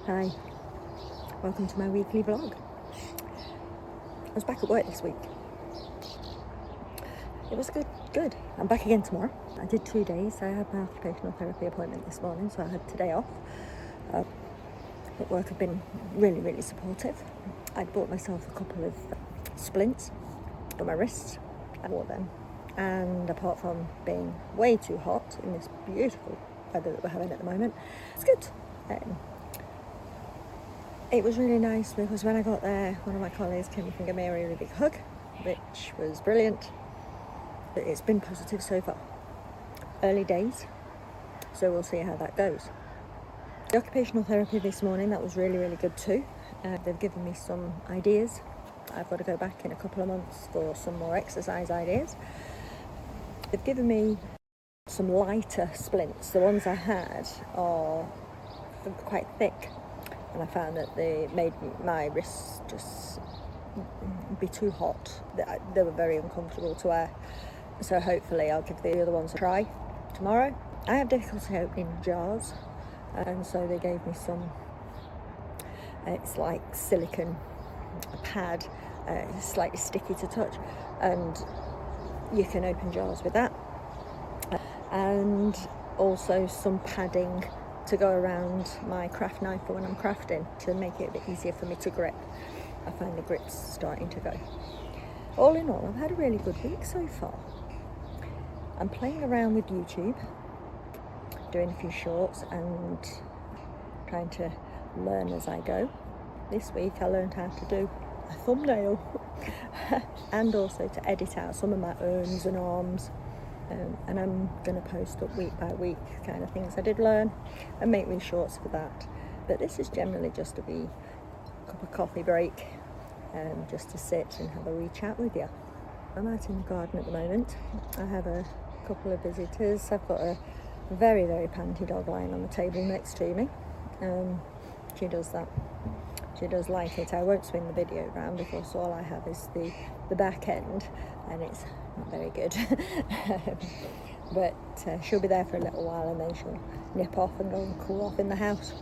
Hi, welcome to my weekly vlog. I was back at work this week. It was good. I'm back again tomorrow. I did 2 days. I had my occupational therapy appointment this morning, so I had today off. At work have been really supportive. I bought myself a couple of splints for my wrists. I wore them. And apart from being way too hot in this beautiful weather that we're having at the moment, it's good. It was really nice because when I got there, one of my colleagues came up and gave me a really big hug, which was brilliant. But it's been positive so far. Early days, so we'll see how that goes. The occupational therapy this morning, that was really good too. They've given me some ideas. I've got to go back in a couple of months for some more exercise ideas. They've given me some lighter splints. The ones I had are quite thick, and I found that they made my wrists just be too hot. They were very uncomfortable to wear. So hopefully I'll give the other ones a try tomorrow. I have difficulty opening jars, and so they gave me some, it's like silicone pad, slightly sticky to touch, and you can open jars with that. And also some padding to go around my craft knife for when I'm crafting, to make it a bit easier for me to grip. I find the grips starting to go. All in all, I've had a really good week so far. I'm playing around with YouTube, doing a few shorts and trying to learn as I go. This week I learned how to do a thumbnail and also to edit out some of my arms and arms. And I'm going to post up week by week kind of things I did learn and make me shorts for that. But this is generally just a wee cup of coffee break, just to sit and have a wee chat with you. I'm out in the garden at the moment. I have a couple of visitors. I've got a very panty dog lying on the table next to me. She does that. She does like it. I won't swing the video around because all I have is the back end, and it's not very good. But she'll be there for a little while, and then she'll nip off and go and cool off in the house,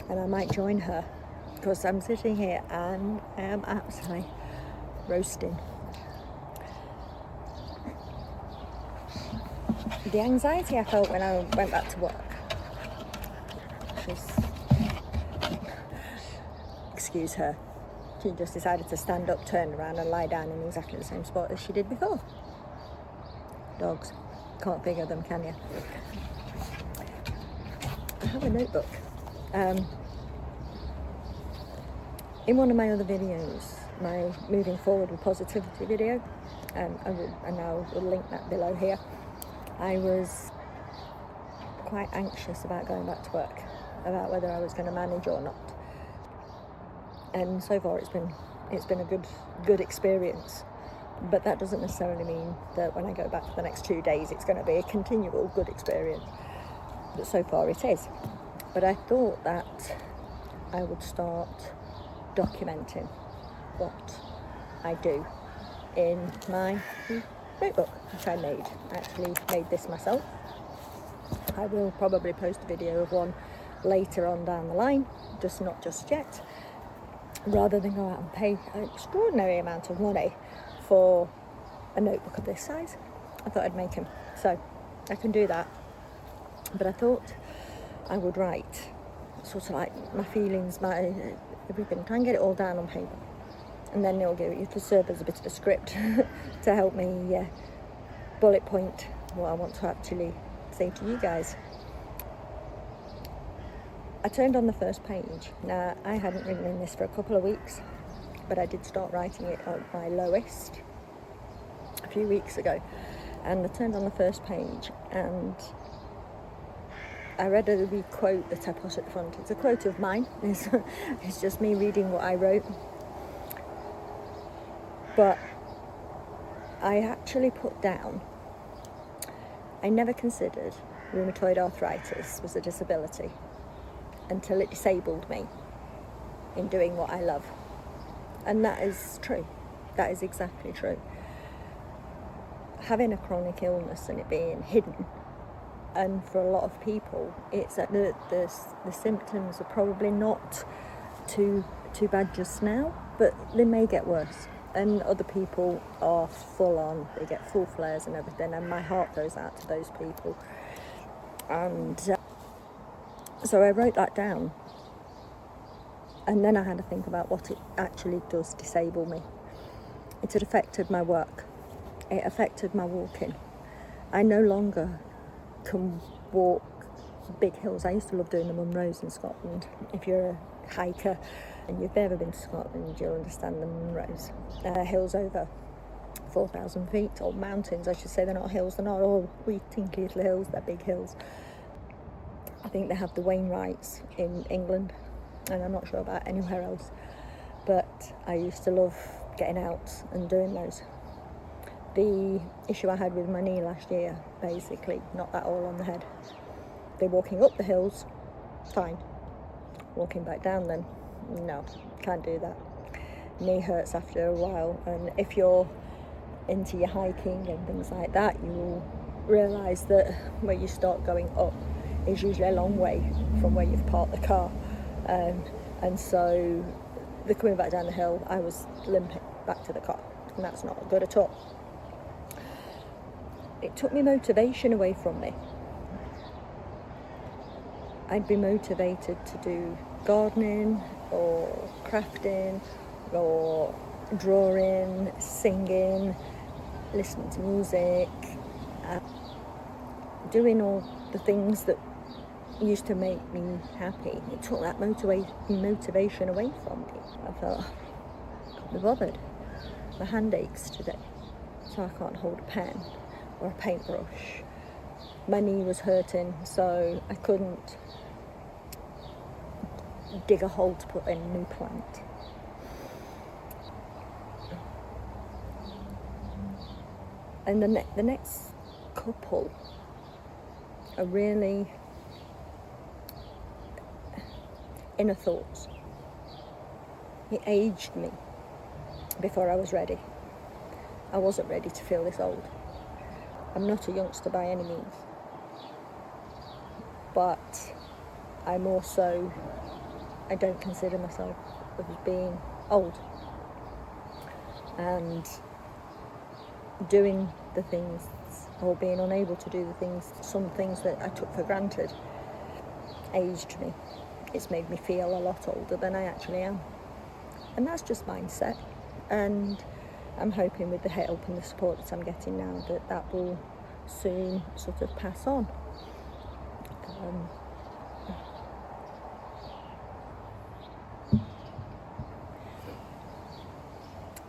and I might join her because I'm sitting here and I am absolutely roasting. The anxiety I felt when I went back to work, excuse her, she just decided to stand up, turn around and lie down in exactly the same spot as she did before. Dogs, can't figure them, can you? I have a notebook. In one of my other videos, my Moving Forward with Positivity video, and I will link that below here, I was quite anxious about going back to work, about whether I was going to manage or not. And so far it's been a good experience. But that doesn't necessarily mean that when I go back for the next 2 days it's going to be a continual good experience. But so far it is. But I thought that I would start documenting what I do in my notebook which I made. I actually made this myself. I will probably post a video of one later on down the line, not just yet. Rather than go out and pay an extraordinary amount of money for a notebook of this size, I thought I'd make them. So I can do that. But I thought I would write sort of like my feelings, my everything, try and get it all down on paper. And then it'll serve as a bit of a script to help me bullet point what I want to actually say to you guys. I turned on the first page. Now, I hadn't written in this for a couple of weeks, but I did start writing it at my lowest a few weeks ago. And I turned on the first page and I read a wee quote that I put at the front. It's a quote of mine. It's just me reading what I wrote. But I actually put down, I never considered rheumatoid arthritis was a disability until it disabled me in doing what I love. And that is true. That is exactly true. Having a chronic illness and it being hidden And for a lot of people, it's that the symptoms are probably not too bad just now, but they may get worse. And other people are full on, they get full flares and everything, and my heart goes out to those people. And so I wrote that down, and then I had to think about what it actually does disable me. It had affected my work, it affected my walking. I no longer can walk big hills. I used to love doing the Munros in Scotland. If you're a hiker and you've ever been to Scotland, you'll understand the Munros. Hills over 4,000 feet, or mountains, I should say. They're not hills, they're not all wee tinky little hills, they're big hills. I think they have the Wainwrights in England, and I'm not sure about anywhere else, but I used to love getting out and doing those. The issue I had with my knee last year, basically, knocked that all on the head. They're walking up the hills, fine. Walking back down then, no, can't do that. Knee hurts after a while, and if you're into your hiking and things like that, you will realise that where you start going up is usually a long way from where you've parked the car. And so the coming back down the hill, I was limping back to the car, and that's not good at all. It took me motivation away from me. I'd be motivated to do gardening or crafting or drawing, singing, listening to music, doing all the things that used to make me happy. It took that motivation away from me. I thought, I can't be bothered. My hand aches today, so I can't hold a pen or a paintbrush. My knee was hurting, so I couldn't dig a hole to put in a new plant. And the next couple are really inner thoughts. It aged me before I was ready. I wasn't ready to feel this old. I'm not a youngster by any means, but I'm also, I don't consider myself as being old. And doing the things, or being unable to do the things, some things that I took for granted, aged me. It's made me feel a lot older than I actually am. And that's just mindset. And I'm hoping with the help and the support that I'm getting now that will soon sort of pass on.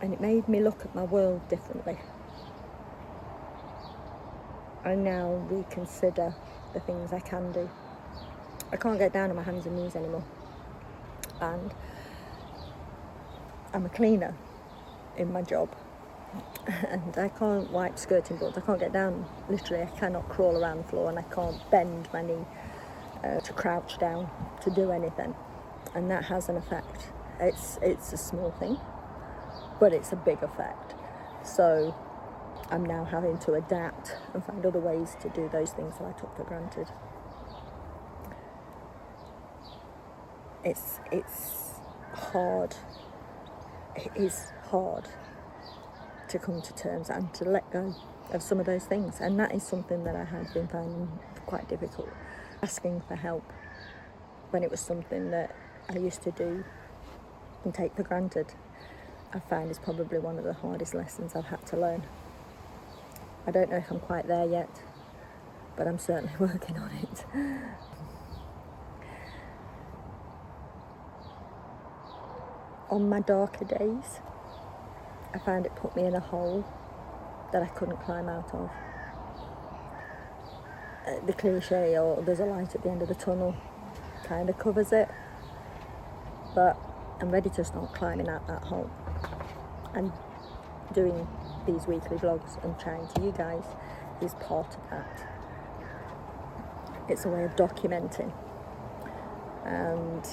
And it made me look at my world differently. I now reconsider the things I can do. I can't get down on my hands and knees anymore. And I'm a cleaner in my job. And I can't wipe skirting boards. I can't get down, literally. I cannot crawl around the floor, and I can't bend my knee to crouch down to do anything. And that has an effect. It's a small thing, but it's a big effect. So I'm now having to adapt and find other ways to do those things that I took for granted. It's hard. It is hard to come to terms and to let go of some of those things, and that is something that I have been finding quite difficult. Asking for help when it was something that I used to do and take for granted, I find is probably one of the hardest lessons I've had to learn. I don't know if I'm quite there yet, but I'm certainly working on it. On my darker days, I found it put me in a hole that I couldn't climb out of. The cliche, or there's a light at the end of the tunnel, kind of covers it, but I'm ready to start climbing out that hole. And doing these weekly vlogs and chatting to you guys is part of that. It's a way of documenting, and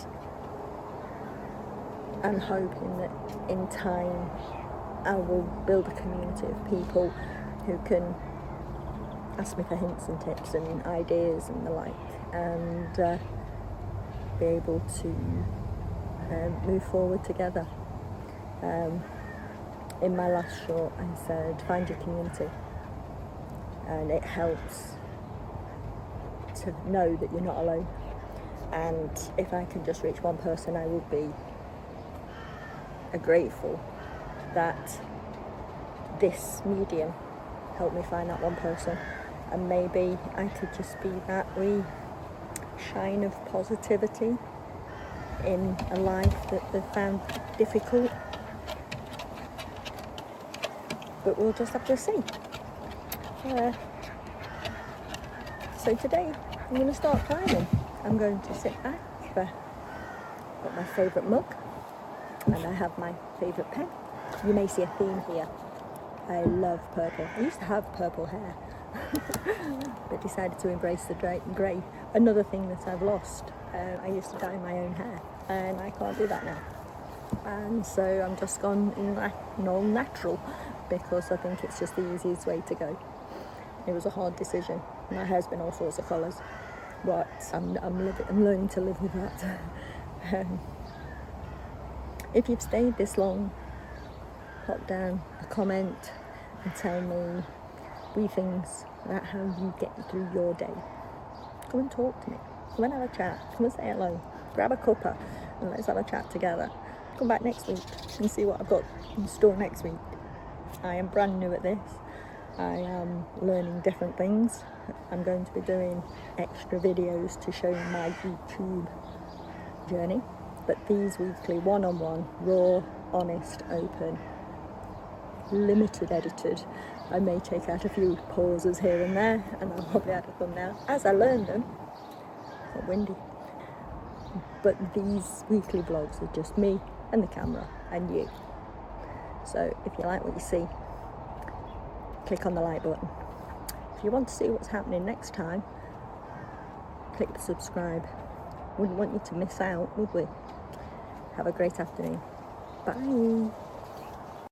I'm hoping that in time I will build a community of people who can ask me for hints and tips and ideas and the like, and be able to move forward together. In my last short, I said, find your community, and it helps to know that you're not alone. And if I can just reach one person, I will be grateful that this medium helped me find that one person. And maybe I could just be that wee shine of positivity in a life that they've found difficult. But we'll just have to see. So today I'm going to start climbing. I'm going to sit back, got my favourite mug, and I have my favourite pen. You may see a theme here. I love purple. I used to have purple hair, but decided to embrace the grey. Another thing that I've lost. I used to dye my own hair, and I can't do that now. And so I'm just gone all natural, because I think it's just the easiest way to go. It was a hard decision. My hair's been all sorts of colours, but I'm learning to live with that. If you've stayed this long, pop down a comment and tell me wee things about how you get through your day. Come and talk to me. Come and have a chat. Come and say hello. Grab a cuppa and let's have a chat together. Come back next week and see what I've got in store next week. I am brand new at this. I am learning different things. I'm going to be doing extra videos to show my YouTube journey, but these weekly one-on-one, raw, honest, open, limited edited. I may take out a few pauses here and there, and I'll probably add a thumbnail as I learn them. It's not windy. But these weekly vlogs are just me and the camera and you. So if you like what you see, click on the like button. If you want to see what's happening next time, click the subscribe. Wouldn't want you to miss out, would we? Have a great afternoon. Bye.